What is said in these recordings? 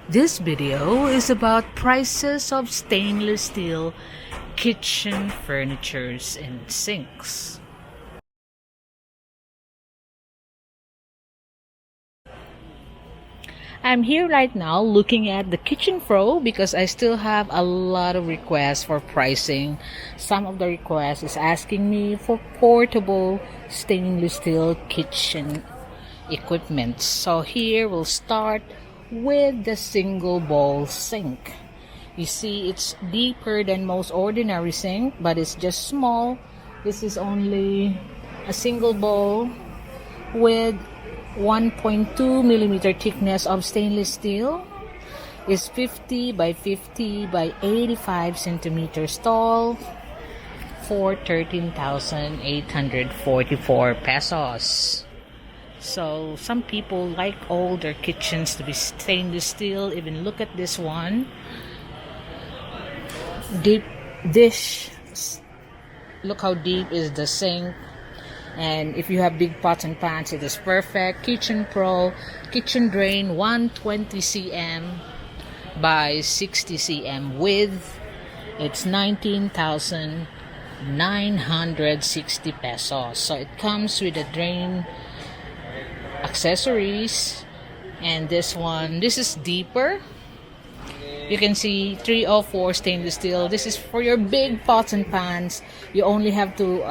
This video is about prices of stainless steel kitchen furnitures and sinks. I'm here right now looking at the Kitchen Pro because I still have a lot of requests for pricing. Some of the requests is asking me for portable stainless steel kitchen equipment. So here we'll start with the single bowl sink. You see, it's deeper than most ordinary sink, but it's just small. This is only a single bowl with 1.2 millimeter thickness of stainless steel. Is 50 by 50 by 85 centimeters tall for 13,844 pesos. So some people like all their kitchens to be stainless steel. Even look at this one. Deep dish. Look how deep is the sink. And if you have big pots and pans, it is perfect. Kitchen Pro kitchen drain 120 cm by 60 cm width. It's 19,960 pesos. So it comes with a drain accessories, and this is deeper. You can see 304 stainless steel. This is for your big pots and pans. You only have to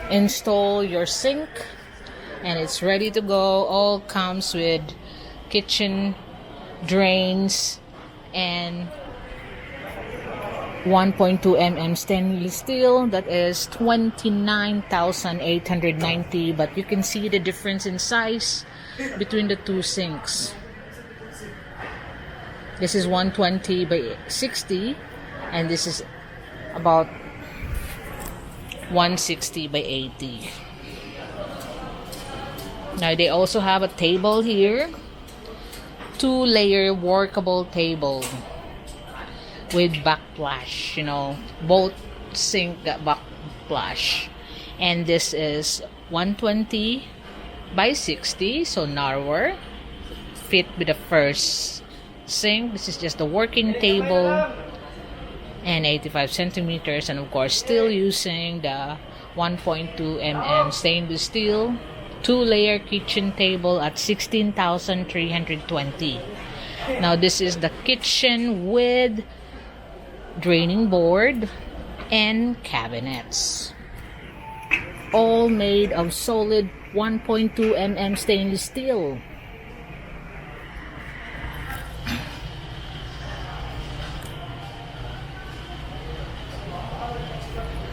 install your sink and it's ready to go. All comes with kitchen drains and 1.2 mm stainless steel. That is 29,890, but you can see the difference in size between the two sinks. This is 120 by 60 and this is about 160 by 80. Now they also have a table here, 2-layer workable table with backplash. Both sink got backplash, and this is 120 by 60, so narrower, fit with the first sink. This is just the working table, and 85 centimeters, and of course still using the 1.2 mm stainless steel 2-layer kitchen table at 16,320. Now this is the kitchen with draining board and cabinets, all made of solid 1.2 mm stainless steel.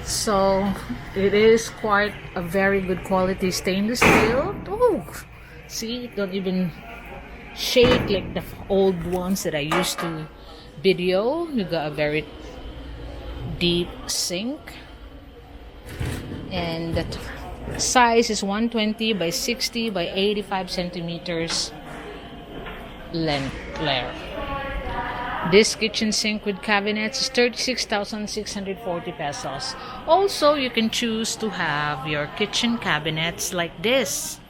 So it is quite a very good quality stainless steel. Oh, see, it don't even shake like the old ones that I used to video. You got a very deep sink, and the size is 120 by 60 by 85 centimeters length. This kitchen sink with cabinets is 36,640 pesos. Also, you can choose to have your kitchen cabinets like this.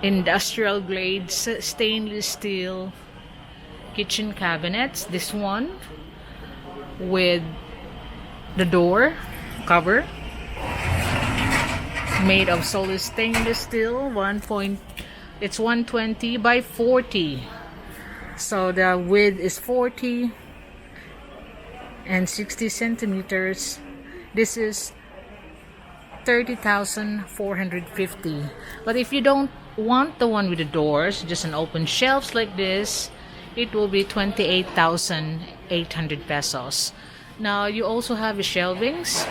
Industrial grade stainless steel kitchen cabinets. This one with the door cover made of solid stainless steel. It's 120 by 40. So the width is 40 and 60 centimeters. This is 30,450. But if you don't want the one with the doors, just an open shelves like this, it will be 28,800 pesos. Now you also have the shelvings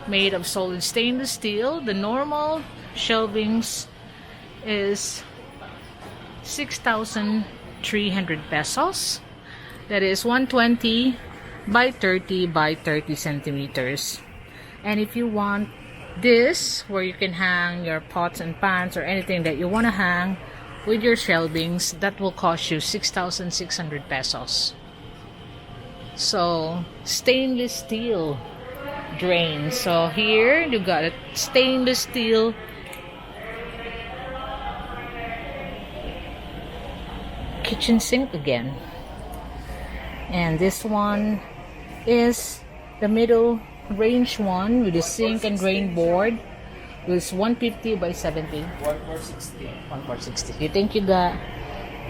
made of solid stainless steel. The normal shelvings is 6,300 pesos. That is 120 by 30 by 30 centimeters. And if you want this, where you can hang your pots and pans or anything that you want to hang with your shelvings, that will cost you 6,600 pesos. So stainless steel drain. So here you got a stainless steel kitchen sink again. And this one is the middle range one with the sink and drain board. It's 150 by 70. 1460. 1460. You think you got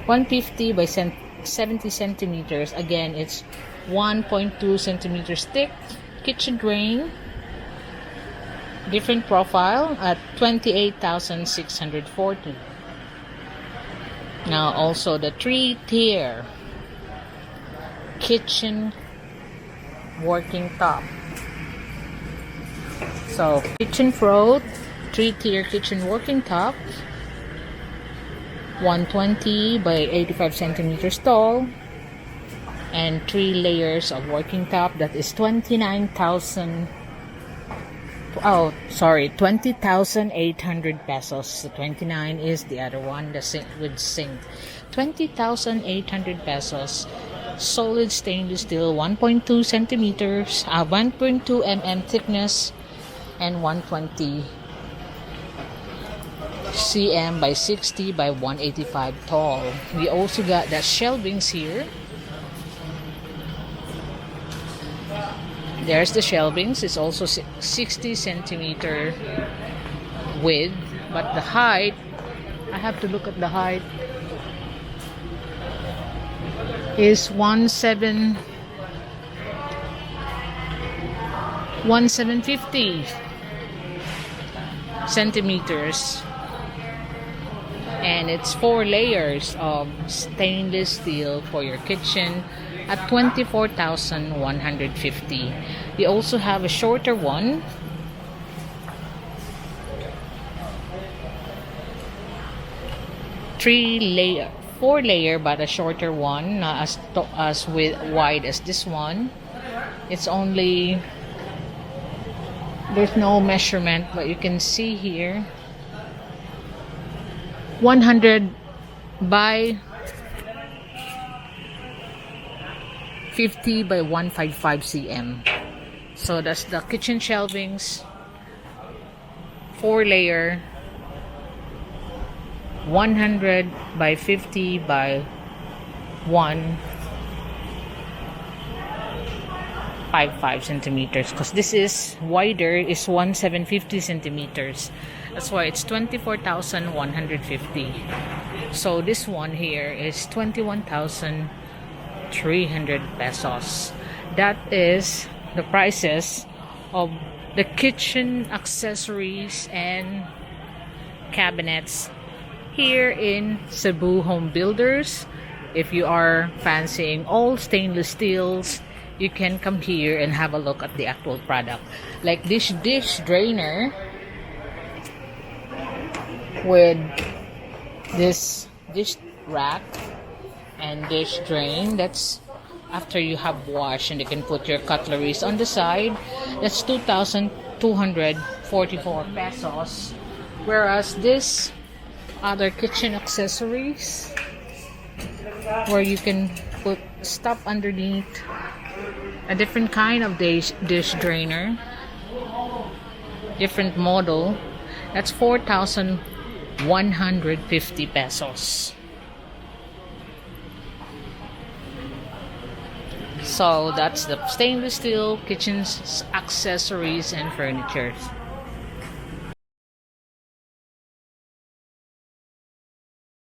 150 by 70 centimeters. Again, it's 1.2 centimeters thick. Kitchen drain. Different profile at 28,640. Now also the 3-tier kitchen working top. So kitchen pro 3-tier kitchen working top, 120 by 85 centimeters tall, and 3 layers of working top. That is 20,800 pesos. The 29 is the other one, the sink with sink. 20,800 pesos. Solid stainless steel, 1.2 centimeters, 1.2 mm thickness, and 120 cm by 60 by 185 tall. We also got the shelvings here. There's the shelvings. It's also 60 centimeter width, but the height, I have to look at the height, is 1750 centimeters, and it's 4 layers of stainless steel for your kitchen at 24,150. We also have a shorter one, four layer, but a shorter one, not as wide as this one. It's only, there's no measurement, but you can see here 100 by 50 by 155 cm. So that's the kitchen shelvings, 4 layer, 100 by 50 by 155 centimeters, because this is wider, is 1750 centimeters. That's why it's 24,150. So this one here is 21,300 pesos. That is the prices of the kitchen accessories and cabinets here in Cebu Home Builders. If you are fancying all stainless steels, you can come here and have a look at the actual product. Like this dish drainer with this dish rack and dish drain. That's after you have washed, and you can put your cutleries on the side. That's 2,244 pesos. Whereas this other kitchen accessories, where you can put stuff underneath, a different kind of dish drainer, different model, that's 4,150 pesos. So that's the stainless steel kitchen accessories and furnitures.